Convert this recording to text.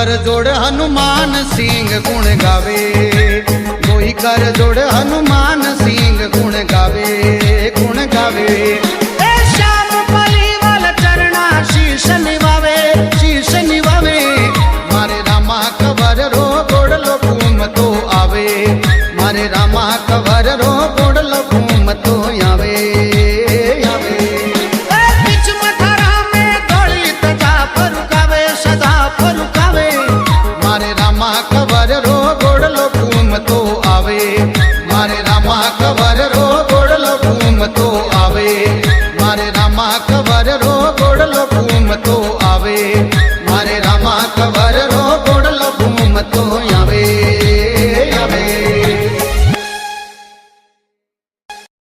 कर जोड़ हनुमान सिंह गुण गावे, कोई कर जोड़ हनुमान सिंह गुण गावे, गुण गावे। ए श्याम पलीवाल चरणा शीश निवावे, शीश निवावे। मारे रामा कवर रो गोड़लो घूम तो आवे, मारे रामा कवर रो गोड़लो घूम तो आवे, आवे। बीच मथारा में दौड़ी तजा फरुकावे, सदा फरुकावे। मारे रामा कवर रो गोड़लो घूम तो आवे, मारे रामा कवर रो गोड़लो घूम तो आवे, मारे रामा कवर रो गोड़लो घूम